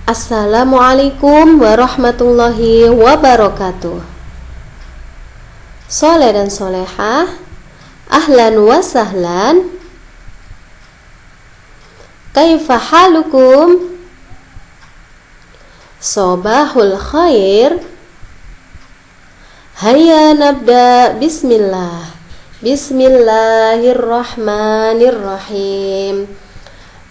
Assalamualaikum warahmatullahi wabarakatuh. Soleh dan solehah, ahlan wa sahlan. Kaifa halukum? Sobahul khair. Hayya nabda bismillah. Bismillahirrahmanirrahim.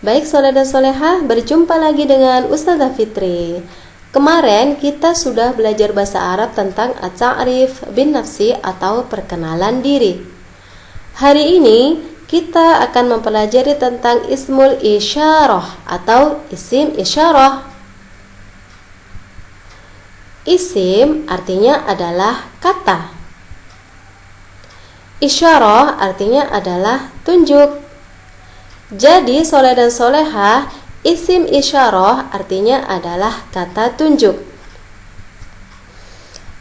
Baik soleh dan solehah, berjumpa lagi dengan Ustazah Fitri. Kemarin kita sudah belajar bahasa Arab tentang at-ta'rif bin nafsi atau perkenalan diri. Hari ini kita akan mempelajari tentang ismul isyarah atau isim isyarah. Isim artinya adalah kata. Isyarah artinya adalah tunjuk. Jadi soleh dan solehah, isim isyarah artinya adalah kata tunjuk.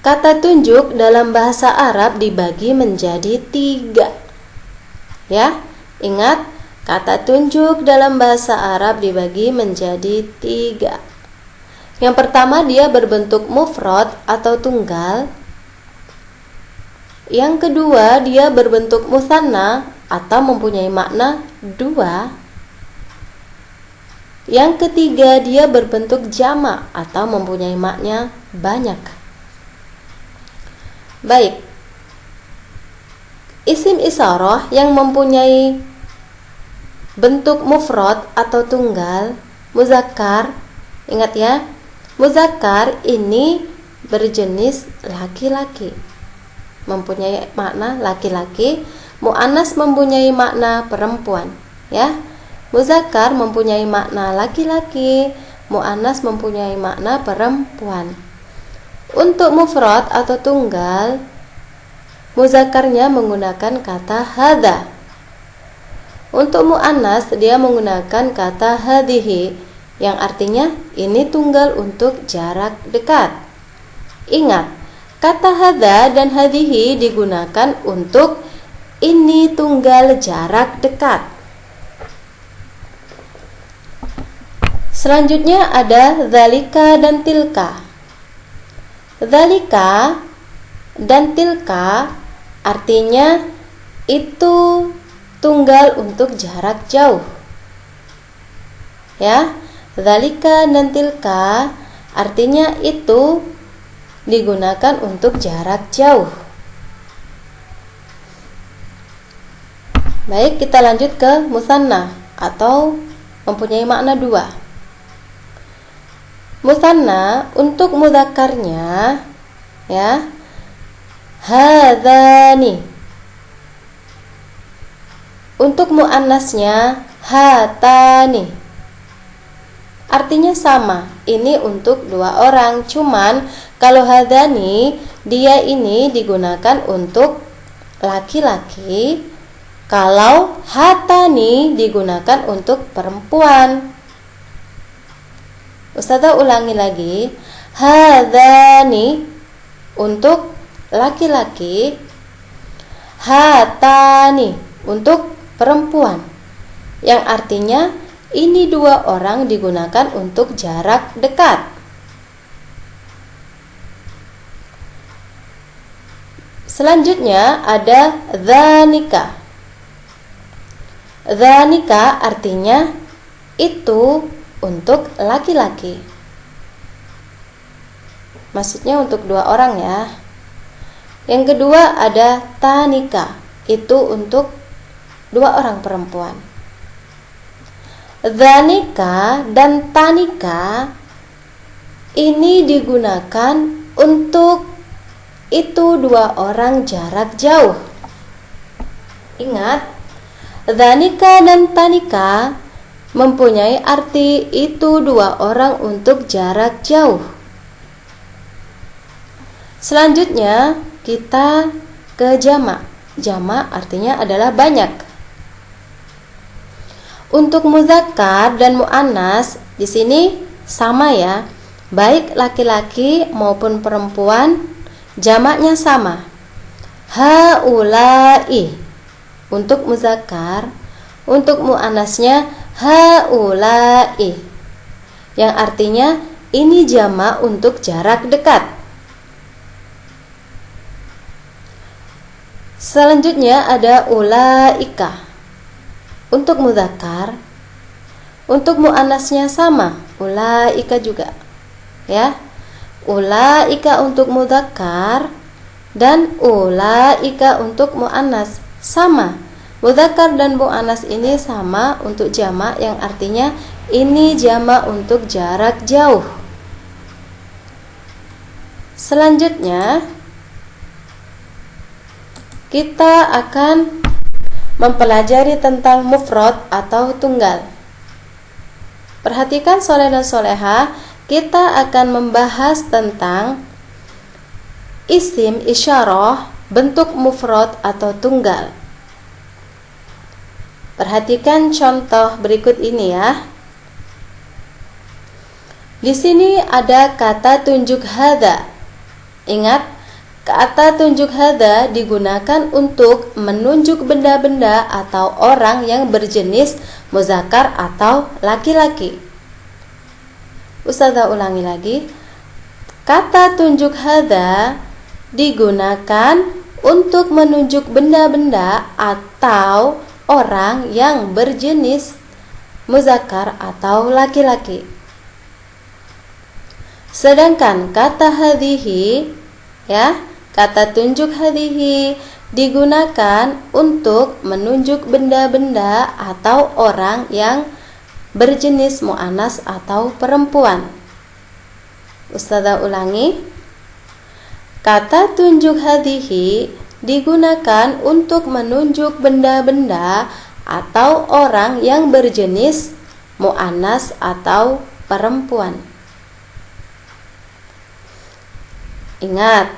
Kata tunjuk dalam bahasa Arab dibagi menjadi 3. Ya, ingat, kata tunjuk dalam bahasa Arab dibagi menjadi 3. Yang pertama, dia berbentuk mufrad atau tunggal. Yang kedua, dia berbentuk musanna atau mempunyai makna 2. Yang ketiga, dia berbentuk jamak atau mempunyai makna banyak. Baik, isim isyarah yang mempunyai bentuk mufrad atau tunggal, muzakkar. Ingat ya, muzakkar ini berjenis laki-laki, mempunyai makna laki-laki. Mu'annas mempunyai makna perempuan, ya. Muzakkar mempunyai makna laki-laki, mu'annas mempunyai makna perempuan. Untuk mufrad atau tunggal, muzakkarnya menggunakan kata hadza. Untuk mu'annas dia menggunakan kata hadhihi, yang artinya ini tunggal untuk jarak dekat. Ingat, kata hadza dan hadhihi digunakan untuk ini tunggal jarak dekat. Selanjutnya ada dzalika dan tilka. Dzalika dan tilka artinya itu tunggal untuk jarak jauh. Ya, dzalika dan tilka artinya itu digunakan untuk jarak jauh. Baik, kita lanjut ke musanna atau mempunyai makna 2. Musanna untuk mudzakarnya, ya, hadzani. Untuk muannasnya hatani. Artinya sama, ini untuk 2 orang. Cuman kalau hadzani, dia ini digunakan untuk laki-laki. Kalau hatani digunakan untuk perempuan. Ustazah ulangi lagi. Hadzani untuk laki-laki, hatani untuk perempuan. Yang artinya ini 2 orang digunakan untuk jarak dekat. Selanjutnya ada dzanika. Dzanika artinya itu untuk laki-laki. Maksudnya untuk 2 orang ya. Yang kedua ada tanika, itu untuk 2 orang perempuan. Dzanika dan tanika ini digunakan untuk itu 2 orang jarak jauh. Ingat, dzanika dan tanika mempunyai arti itu 2 orang untuk jarak jauh. Selanjutnya kita ke jamak. Jamak artinya adalah banyak. Untuk muzakkar dan muannas di sini sama ya. Baik laki-laki maupun perempuan, jamaknya sama. Haula'i untuk muzakkar, untuk muannasnya haula'i. yang artinya ini jamak untuk jarak dekat. Selanjutnya ada ulaika. Untuk mudzakkar, untuk muannasnya sama, ulaika juga. Ya. Ulaika untuk mudzakkar dan ulaika untuk muannas sama. Mudzakkar dan muannas ini sama untuk jamak yang artinya ini jamak untuk jarak jauh. Selanjutnya kita akan mempelajari tentang mufrad atau tunggal. Perhatikan soleh dan solehah, kita akan membahas tentang isim isyarah bentuk mufrad atau tunggal. Perhatikan contoh berikut ini ya. Di sini ada kata tunjuk hadza. Ingat, kata tunjuk hadza digunakan untuk menunjuk benda-benda atau orang yang berjenis muzakkar atau laki-laki. Ustazah ulangi lagi. Kata tunjuk hadza digunakan untuk menunjuk benda-benda atau orang yang berjenis muzakkar atau laki-laki. Sedangkan kata hadhihi, ya, kata tunjuk hadhihi digunakan untuk menunjuk benda-benda atau orang yang berjenis muannas atau perempuan. Ustazah ulangi. Kata tunjuk hadhihi digunakan untuk menunjuk benda-benda atau orang yang berjenis muannas atau perempuan. Ingat,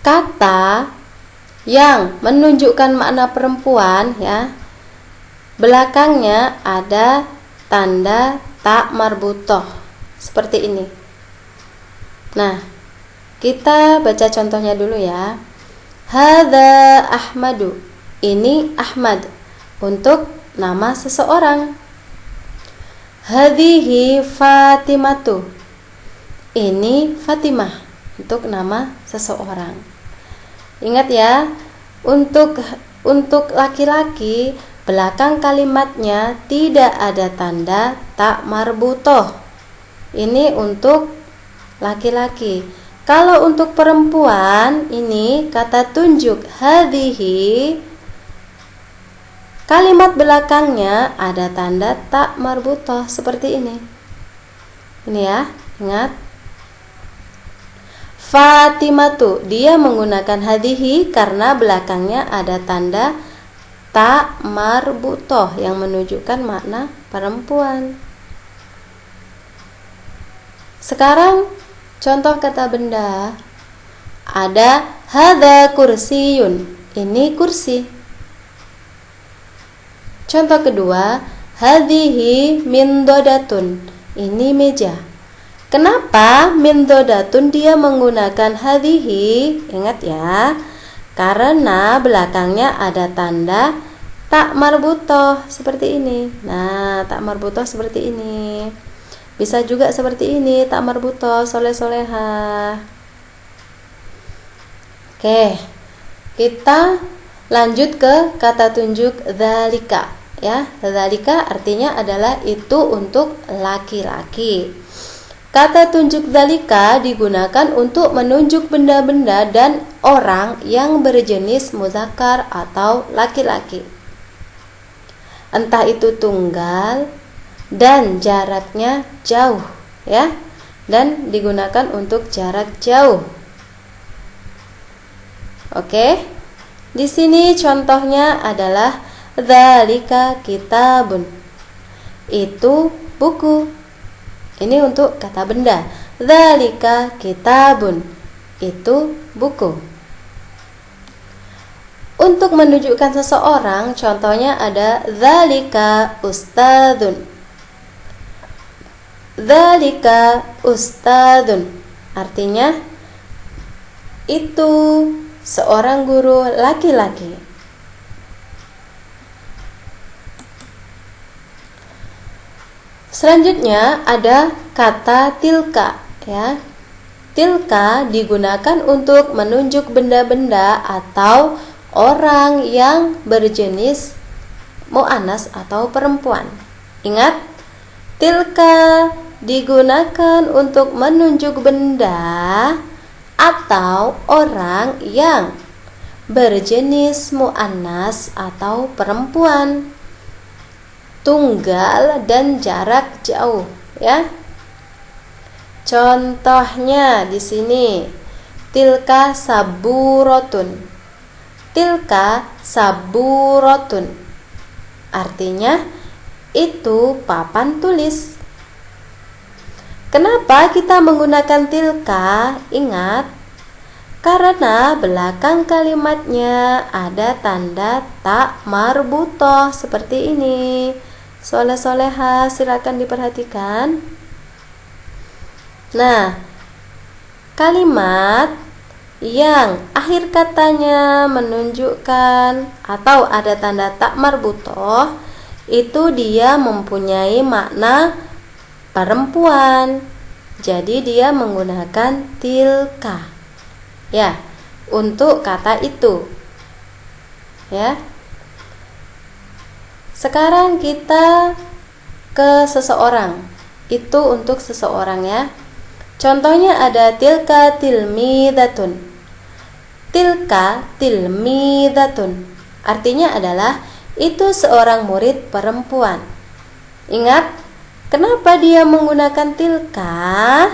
kata yang menunjukkan makna perempuan ya, belakangnya ada tanda ta marbutoh seperti ini. Nah, kita baca contohnya dulu ya. Hadza Ahmadu. Ini Ahmad untuk nama seseorang. Hadhihi Fatimatu. Ini Fatimah untuk nama seseorang. Ingat ya, untuk laki-laki belakang kalimatnya tidak ada tanda ta marbutoh. Ini untuk laki-laki. Kalau untuk perempuan, ini kata tunjuk hadhihi, kalimat belakangnya ada tanda ta marbutoh seperti ini. Ini ya, ingat. Fatimatu, dia menggunakan hadhihi karena belakangnya ada tanda ta marbutoh yang menunjukkan makna perempuan. Sekarang contoh kata benda. Ada hadza kursiyun. Ini kursi. Contoh kedua, hadhihi mindodatun. Ini meja. Kenapa mindodatun dia menggunakan hadhihi? Ingat ya, karena belakangnya ada tanda ta marbutoh seperti ini. Nah, ta marbutoh seperti ini. Bisa juga seperti ini, ta marbutoh, soleh-solehah. Oke, kita lanjut ke kata tunjuk dzalika. Ya, dzalika artinya adalah itu untuk laki-laki. Kata tunjuk dzalika digunakan untuk menunjuk benda-benda dan orang yang berjenis muzakkar atau laki-laki. Entah itu tunggal dan jaraknya jauh, ya. Dan digunakan untuk jarak jauh. Oke. Di sini contohnya adalah dzalika kitabun. Itu buku. Ini untuk kata benda. Dzalika kitabun. Itu buku. Untuk menunjukkan seseorang, contohnya ada dzalika ustadzun. Dzalika ustadzun. Artinya itu seorang guru laki-laki. Selanjutnya ada kata tilka, ya. Tilka digunakan untuk menunjuk benda-benda atau orang yang berjenis muannas atau perempuan. Ingat, tilka digunakan untuk menunjuk benda atau orang yang berjenis muannas atau perempuan, tunggal dan jarak jauh, ya. Contohnya di sini, tilka saburotun. Tilka saburotun. Artinya itu papan tulis. Kenapa kita menggunakan tilka? Ingat, karena belakang kalimatnya ada tanda tak marbutoh seperti ini. Soleh-soleha, silakan diperhatikan. Nah, kalimat yang akhir katanya menunjukkan atau ada tanda tak marbutoh, itu dia mempunyai makna perempuan. Jadi dia menggunakan tilka, ya, untuk kata itu, ya. Sekarang kita ke seseorang. Itu untuk seseorang, ya. Contohnya ada tilka tilmidatun. Tilka tilmidatun. Artinya adalah itu seorang murid perempuan. Ingat, kenapa dia menggunakan tilka?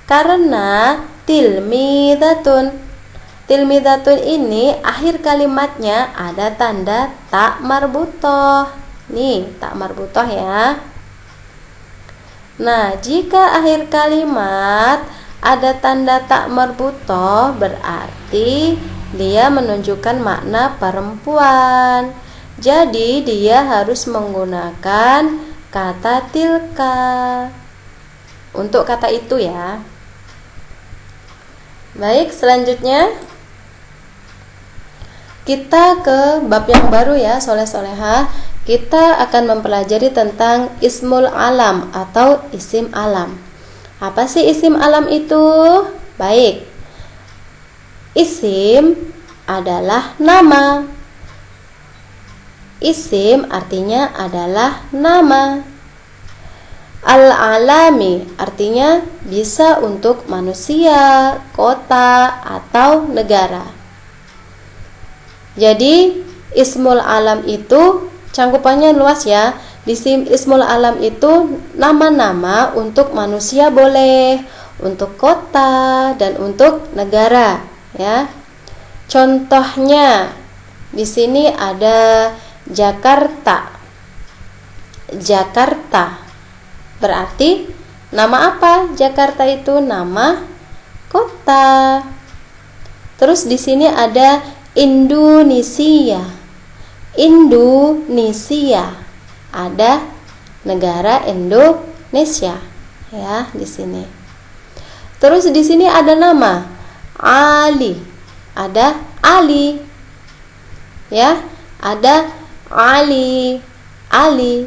Karena tilmidatun. Tilmidatun ini akhir kalimatnya ada tanda tak marbutoh. Nih, tak marbutoh, ya. Nah, jika akhir kalimat ada tanda tak marbutoh, berarti dia menunjukkan makna perempuan. Jadi dia harus menggunakan kata tilka untuk kata itu, ya. Baik, selanjutnya kita ke bab yang baru, ya, soleh-soleha. Kita akan mempelajari tentang ismul alam atau isim alam. Apa sih isim alam itu? Baik, isim adalah nama. Isim artinya adalah nama. Al-alami artinya bisa untuk manusia, kota, atau negara. Jadi ismul alam itu cangkupannya luas, ya. Di ismul alam itu nama-nama untuk manusia boleh, untuk kota, dan untuk negara, ya. Contohnya di sini ada Jakarta. Jakarta berarti nama apa? Jakarta itu nama kota. Terus di sini ada Indonesia. Indonesia, ada negara Indonesia, ya, di sini. Terus di sini ada nama Ali, ada Ali, ya, ada Ali, Ali.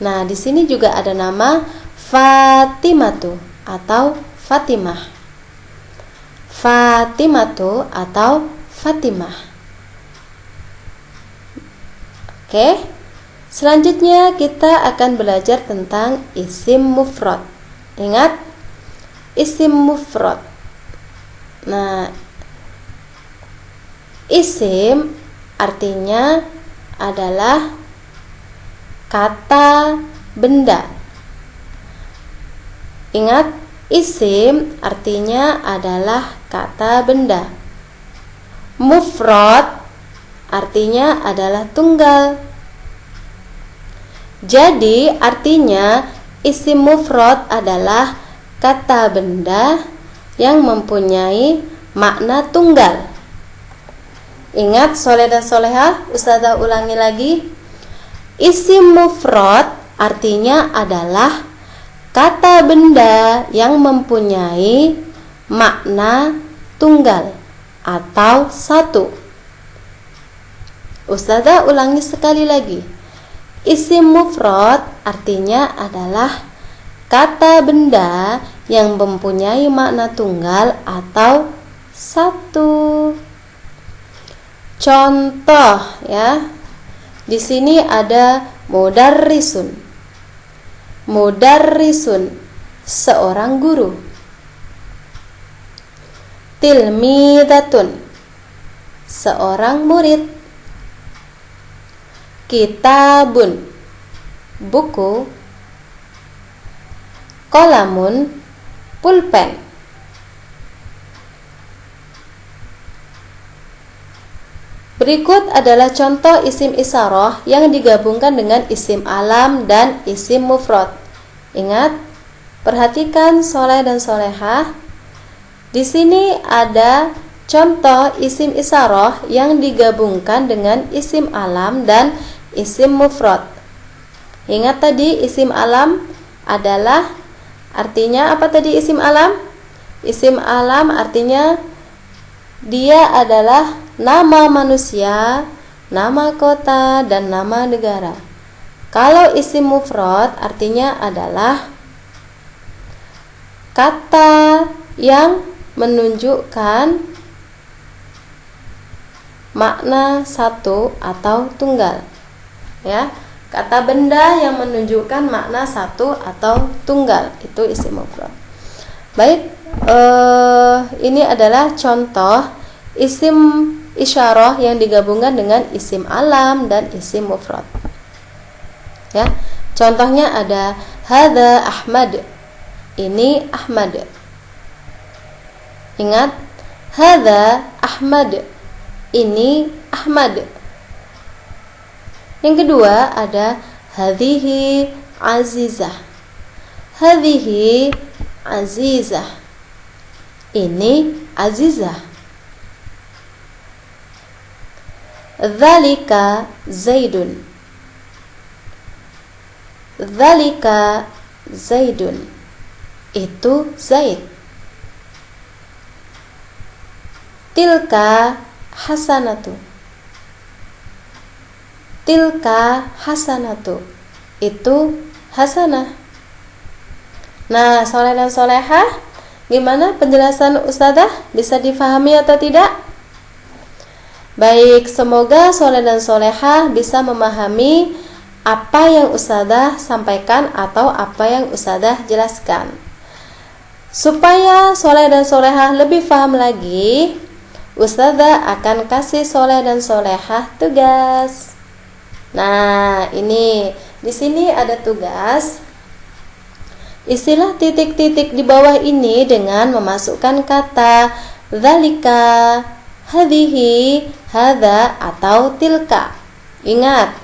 Nah, di sini juga ada nama Fatimatu atau Fatimah. Fatimatu atau Fatimah. Oke, selanjutnya kita akan belajar tentang isim mufrad. Ingat, isim mufrad. Nah, isim artinya adalah kata benda. Ingat, isim artinya adalah kata benda. Mufrad artinya adalah tunggal. Jadi artinya isim mufrad adalah kata benda yang mempunyai makna tunggal. Ingat, soleh dan soleha, Ustazah ulangi lagi. Isim mufrad artinya adalah kata benda yang mempunyai makna tunggal atau satu. Ustazah ulangi sekali lagi. Isim mufrad artinya adalah kata benda yang mempunyai makna tunggal atau satu. Contoh ya. Di sini ada mudarrisun. Mudarrisun, seorang guru. Tilmidatun, seorang murid. Kitabun, buku. Qalamun, pulpen. Berikut adalah contoh isim isyarah yang digabungkan dengan isim alam dan isim mufrad. Ingat, perhatikan soleh dan solehah. Di sini ada contoh isim isyarah yang digabungkan dengan isim alam dan isim mufrad. Ingat tadi isim alam adalah artinya apa tadi isim alam? Isim alam artinya dia adalah nama manusia, nama kota, dan nama negara. Kalau isim mufrad artinya adalah kata yang menunjukkan makna satu atau tunggal. Ya, kata benda yang menunjukkan makna satu atau tunggal itu isim mufrad. Baik, ini adalah contoh isim isyarah yang digabungkan dengan isim alam dan isim mufrad. Ya, contohnya ada hadza Ahmad. Ini Ahmad. Ingat, hadza Ahmad. Ini Ahmad. Yang kedua ada hadhihi Azizah. Hadhihi Azizah. Ini Azizah. Dzalika Zaidun. Dzalika Zaidun. Itu Zaid. Tilka Hasanatu. Tilka Hasanatu. Itu Hasanah. Nah, soleh dan solehah, gimana penjelasan Ustazah? Bisa difahami atau tidak? Baik, semoga soleh dan solehah bisa memahami apa yang Ustazah sampaikan atau apa yang Ustazah jelaskan. Supaya soleh dan solehah lebih paham lagi, Ustazah akan kasih soleh dan solehah tugas. Nah, ini di sini ada tugas. Istilah titik-titik di bawah ini dengan memasukkan kata dzalika, hadhihi, hadza atau tilka. Ingat,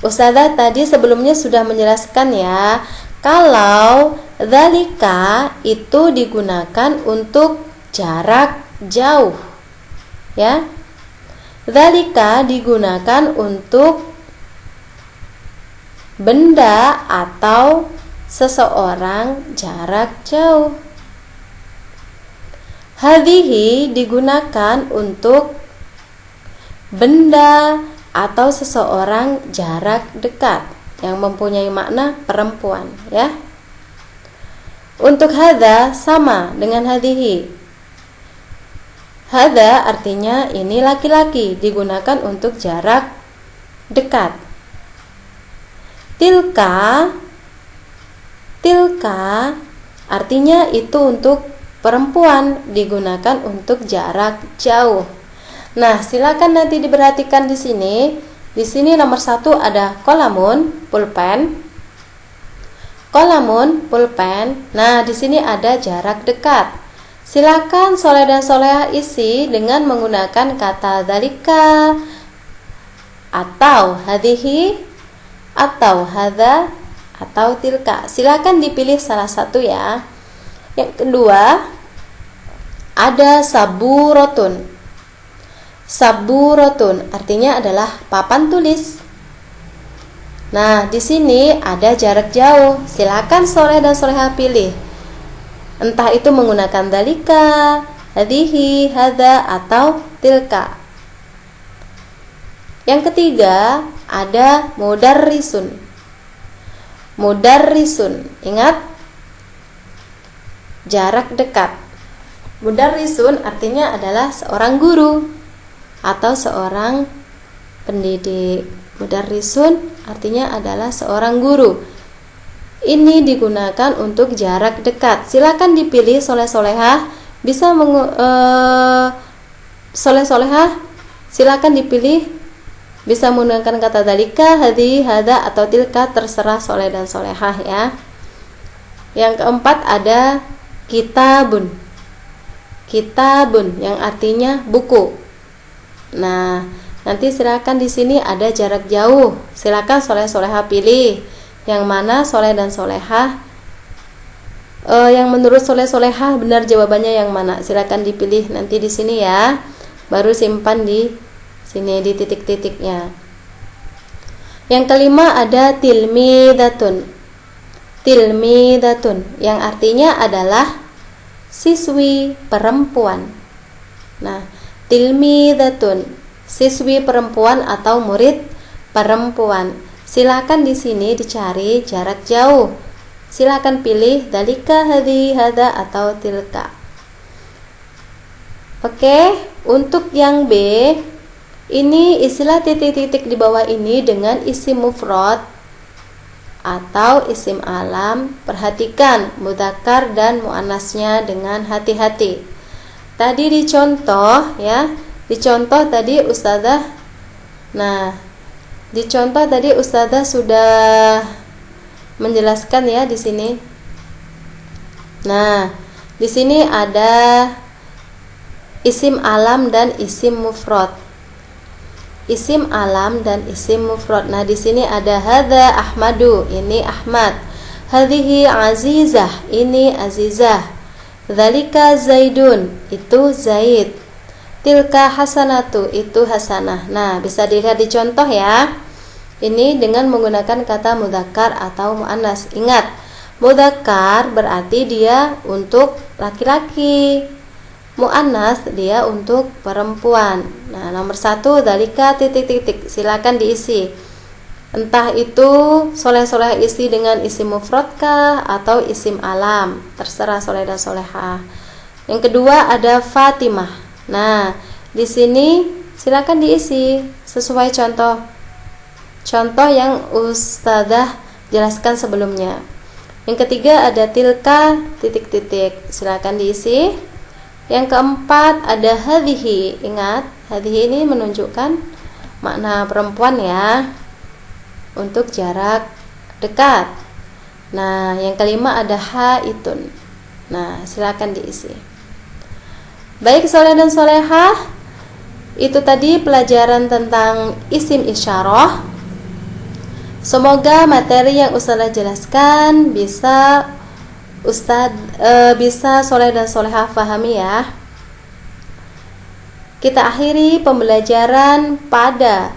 Ustazah tadi sebelumnya sudah menjelaskan ya, kalau dzalika itu digunakan untuk jarak jauh. Ya. Dzalika digunakan untuk benda atau seseorang jarak jauh. Hadhihi digunakan untuk benda atau seseorang jarak dekat yang mempunyai makna perempuan, ya. Untuk hadza sama dengan hadhihi. Hadza artinya ini laki-laki, digunakan untuk jarak dekat. Tilka artinya itu untuk perempuan, digunakan untuk jarak jauh. Nah, silakan nanti diperhatikan di sini. Di sini nomor 1 ada qalamun, pulpen. Qalamun, pulpen. Nah, di sini ada jarak dekat. Silakan soleh dan solehah isi dengan menggunakan kata dzalika atau hadhihi atau hadza atau tilka. Silakan dipilih salah satu ya. Yang kedua ada saburatun. Saburatun artinya adalah papan tulis. Nah, di sini ada jarak jauh. Silakan soleh dan solehah pilih. Entah itu menggunakan dzalika, hadhihi, hadza atau tilka. Yang ketiga ada mudarrisun. Mudarrisun, ingat jarak dekat. Mudarrisun artinya adalah seorang guru atau seorang pendidik. Mudarrisun artinya adalah seorang guru. Ini digunakan untuk jarak dekat. Silakan dipilih soleh-solehah. Bisa soleh-solehah silakan dipilih. Bisa menggunakan kata dalika, hadi, hada, atau tilka, terserah soleh dan solehah ya. Yang keempat ada kitabun. Kitabun yang artinya buku. Nah, nanti silakan di sini ada jarak jauh. Silakan soleh-solehah pilih yang mana soleh dan solehah. Yang menurut soleh-solehah benar jawabannya yang mana? Silakan dipilih nanti di sini ya. Baru simpan di sini di titik-titiknya. Yang kelima ada tilmidatun. Tilmidatun yang artinya adalah siswi perempuan. Nah, tilmidatun siswi perempuan atau murid perempuan. Silakan di sini dicari jarak jauh. Silakan pilih dalika, hadi, hada, atau tilka. Oke, untuk yang B, ini istilah titik-titik di bawah ini dengan isim mufrad atau isim alam. Perhatikan mudzakkar dan muannasnya dengan hati-hati. Tadi dicontoh ya, dicontoh tadi ustazah. Nah, dicontoh tadi ustazah sudah menjelaskan ya di sini. Nah, di sini ada isim alam dan isim mufrad. Isim alam dan isim mufrad. Nah, di sini ada hadza Ahmadu, ini Ahmad. Hadhihi Azizah, ini Azizah. Dzalika Zaidun, itu Zaid. Tilka Hasanatu, itu Hasanah. Nah, bisa dilihat di contoh ya. Ini dengan menggunakan kata mudzakkar atau muannas. Ingat, mudzakkar berarti dia untuk laki-laki, muannas dia untuk perempuan. Nah, nomor 1 dzalika titik-titik. Silakan diisi. Entah itu soleh-soleh isi dengan isim mufradkah atau isim alam, terserah soleh dan solehah. Yang kedua ada Fatimah. Nah, di sini silakan diisi sesuai contoh yang ustadzah jelaskan sebelumnya. Yang ketiga ada tilka titik-titik. Silakan diisi. Yang keempat ada hadhihi. Ingat, hadhihi ini menunjukkan makna perempuan ya, untuk jarak dekat. Nah, yang kelima ada haitun. Nah, silakan diisi. Baik soleh dan solehah, itu tadi pelajaran tentang isim isyarah. Semoga materi yang ustazah jelaskan bisa bisa soleh dan solehah pahami ya. Kita akhiri pembelajaran pada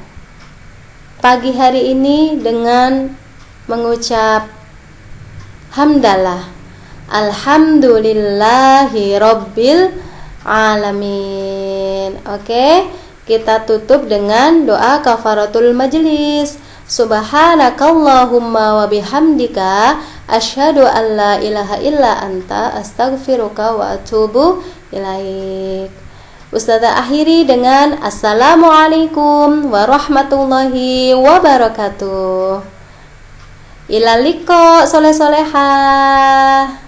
pagi hari ini dengan mengucap hamdalah. Alhamdulillahi rabbil alamin. Oke, kita tutup dengan doa kafaratul majlis. Subhanakallahumma wa bihamdika asyhadu an la ilaha illa anta astaghfiruka wa atubu ilaik. Ustazah akhiri dengan assalamualaikum warahmatullahi wabarakatuh. Ila liqa soleh-solehah.